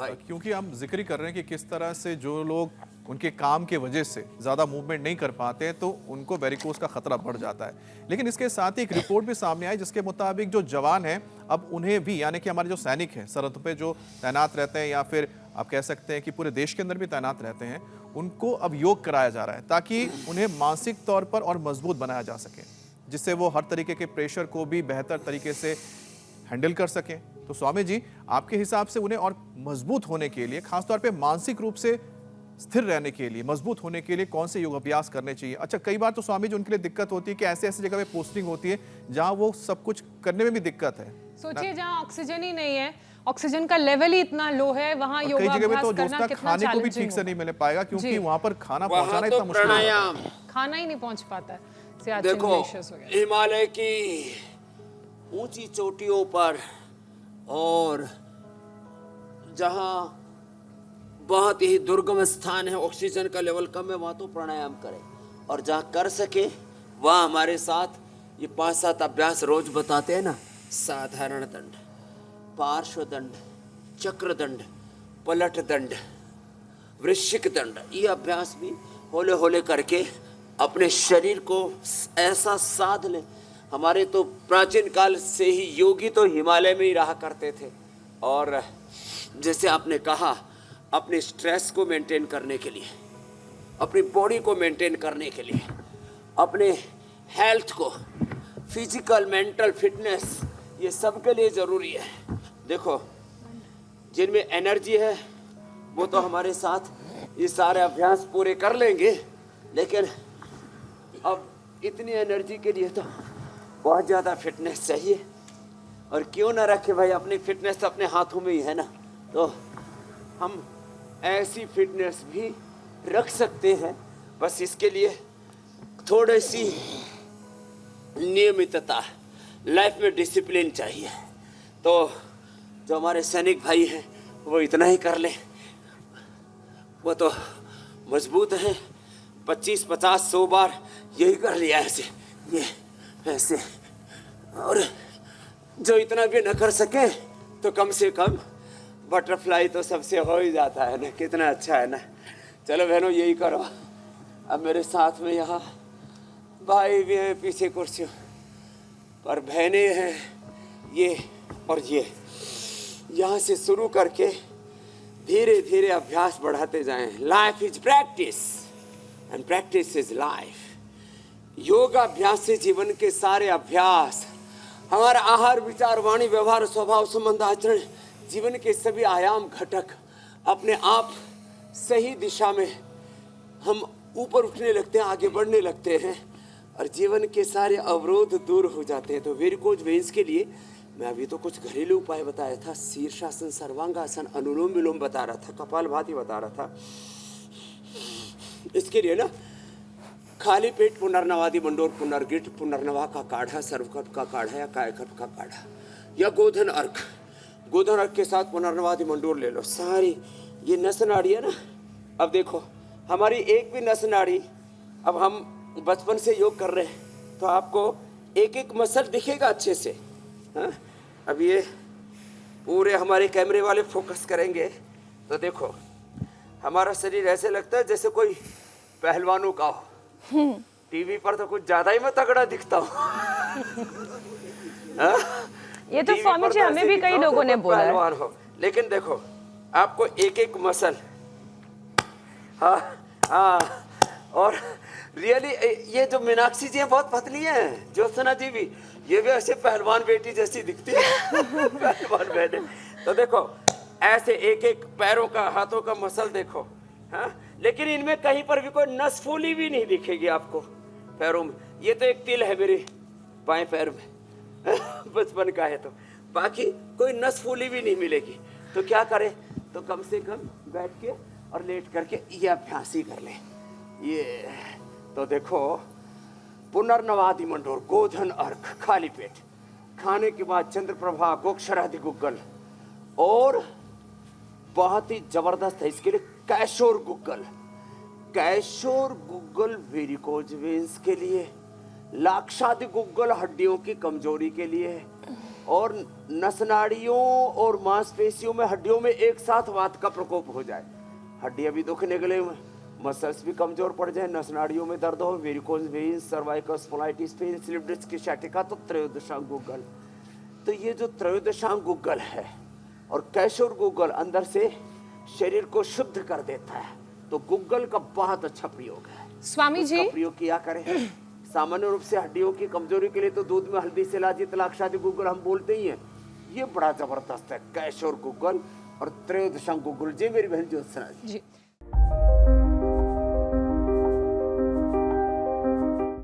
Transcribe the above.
भाई। क्योंकि हम जिक्र कर रहे हैं कि किस तरह से जो लोग उनके काम के वजह से ज़्यादा मूवमेंट नहीं कर पाते हैं तो उनको वेरिकोस का खतरा बढ़ जाता है। लेकिन इसके साथ ही एक रिपोर्ट भी सामने आई जिसके मुताबिक जो जवान हैं अब उन्हें भी, यानी कि हमारे जो सैनिक हैं सरहद पे जो तैनात रहते हैं या फिर आप कह सकते हैं कि पूरे देश के अंदर भी तैनात रहते हैं, उनको अब योग कराया जा रहा है ताकि उन्हें मानसिक तौर पर और मजबूत बनाया जा सके, जिससे वो हर तरीके के प्रेशर को भी बेहतर तरीके से हैंडल कर सकें। तो स्वामी जी, आपके हिसाब से उन्हें और मजबूत होने के लिए, खासतौर पे मानसिक रूप से स्थिर रहने के लिए, मजबूत होने के लिए कौन से योग अभ्यास करने चाहिए? अच्छा, कई बार तो स्वामी जी उनके लिए दिक्कत होती है कि ऐसे ऐसी जगह पे पोस्टिंग होती है जहां वो सब कुछ करने में भी दिक्कत है। सोचिए जहां ऑक्सीजन ही नहीं है, ऑक्सीजन का लेवल ही इतना लो है, वहां और कई जगह पे तो करना दोस्त कितना खाने को भी ठीक चैलेंजिंग से नहीं मिल पाएगा क्योंकि वहां पर खाना वहाँ पहुंचाना तो इतना मुश्किल है। प्राणायाम, खाना ही नहीं पहुंच पाता है। सियाचिन देखो ग्लेशियर्स वगैरह। हिमालय की ऊंची चोटियों पर और जहां बहुत ही दुर्गम स्थान है, ऑक्सीजन का लेवल कम है, वहां तो प्राणायाम करें। और जहां कर सके वहां हमारे साथ ये 5-7 अभ्यास रोज बताते हैं ना, साधारण दंड, पार्श्व दंड, चक्र दंड, पलट दंड, वृश्चिक दंड, ये अभ्यास भी होले होले करके अपने शरीर को ऐसा साध ले। हमारे तो प्राचीन काल से ही योगी तो हिमालय में ही रहा करते थे। और जैसे आपने कहा, अपने स्ट्रेस को मेंटेन करने के लिए, अपनी बॉडी को मेंटेन करने के लिए, अपने हेल्थ को, फिजिकल मेंटल फिटनेस, ये सब के लिए ज़रूरी है। देखो जिनमें एनर्जी है वो तो हमारे साथ ये सारे अभ्यास पूरे कर लेंगे, लेकिन अब इतनी एनर्जी के लिए तो बहुत ज़्यादा फिटनेस चाहिए। और क्यों ना रखे भाई, अपनी फिटनेस अपने हाथों में ही है ना, तो हम ऐसी फिटनेस भी रख सकते हैं। बस इसके लिए थोड़ी सी नियमितता, लाइफ में डिसिप्लिन चाहिए। तो जो हमारे सैनिक भाई हैं वो इतना ही कर लें, वो तो मजबूत हैं। 25-50-100 बार यही कर लिया ऐसे, ये ऐसे। और जो इतना भी न कर सके तो कम से कम बटरफ्लाई तो सबसे हो ही जाता है ना, कितना अच्छा है ना। चलो बहनों यही करो। अब मेरे साथ में यहाँ भाई भी हैं पीछे कुर्सियों पर, बहनें हैं ये और ये। यहाँ से शुरू करके धीरे धीरे अभ्यास बढ़ाते जाएं। Life is practice and practice is life. योगाभ्यास से जीवन के सारे अभ्यास, हमारा आहार, विचार, वाणी, व्यवहार, स्वभाव, संबंध, आचरण, जीवन के सभी आयाम घटक अपने आप सही दिशा में हम ऊपर उठने लगते हैं, आगे बढ़ने लगते हैं और जीवन के सारे अवरोध दूर हो जाते हैं। तो वेरिकोज वेन्स के लिए मैं अभी तो कुछ घरेलू उपाय बताया था, शीर्षासन, सर्वांगासन, अनुलोम विलोम बता रहा था, कपालभाति बता रहा था। इसके लिए ना खाली पेट पुनर्नवादि मंडोर पुनर्गिट, पुनर्नवा का काढ़ा, सर्वकप का काढ़ा या कायकप का काढ़ा या गोधन अर्क, गोधन अर्क के साथ पुनर्नवादि मंडोर ले लो। सारी ये नस नाड़ी है ना, अब देखो हमारी एक भी नस नाड़ी, अब हम बचपन से योग कर रहे हैं तो आपको एक एक मसल दिखेगा अच्छे से। हाँ, अब ये पूरे हमारे कैमरे वाले फोकस करेंगे तो देखो हमारा शरीर ऐसे लगता है जैसे कोई पहलवानों का हो। टीवी पर तो कुछ ज्यादा ही मैं तगड़ा दिखता हूँ। ये तो स्वामी जी हमें भी कई लोगों ने बोला पहलवान हो, लेकिन देखो आपको एक एक मसल, हाँ हाँ। और रियली ये जो मीनाक्षी जी हैं बहुत पतली हैं, ज्योत्सना जी भी, ये भी ऐसे पहलवान बेटी जैसी दिखती है। पहलवान बहने तो देखो ऐसे एक एक पैरों का, हाथों का मसल देखो। हाँ, लेकिन इनमें कहीं पर भी कोई नस फूली भी नहीं दिखेगी आपको पैरों में। ये तो एक तिल है मेरे बाएं पैर में, बचपन का है, तो बाकी कोई नस फूली भी नहीं मिलेगी। तो क्या करें, तो कम से कम बैठ के और लेट करके ये अभ्यास ही कर लें। ये तो देखो पुनर्नवादि मंडोर, गोधन अर्क, खाली पेट, खाने के बाद चंद्रप्रभा, गोक्षरादि गुग्गल, और बहुत ही जबरदस्त है इसके लिए कैशोर गुग्गल। कैशोर गुग्गल वेरिकोज वेन्स के लिए, लाक्षादि गुग्गल हड्डियों की कमजोरी के लिए, और नसनाड़ियों और मांसपेशियों में, हड्डियों में एक साथ वात का प्रकोप हो जाए, हड्डियां भी दुखने के लिए, मसल्स भी कमजोर पड़ जाए, नसनाड़ियों में दर्द हो, varicose veins, cervical spondylitis pain, slip disc की शैटिका, तो त्रयोदशांग गुग्गल। तो ये जो त्रयोदशांग गुग्गल है और कैशोर गुग्गल अंदर से शरीर को शुद्ध कर देता है, तो गुग्गल का बहुत अच्छा प्रयोग है। स्वामी जी, उसका प्रयोग किया करें। सामान्य रूप से हड्डियों की कमजोरी के लिए तो दूध में हल्दी से लाजी तलाक्षादी गुग्गल हम बोलते ही हैं, ये बड़ा जबरदस्त है कैशोर गुग्गल और त्रयोदशांग गुग्गल जी, मेरी बहन ज्योत्सना जी। जी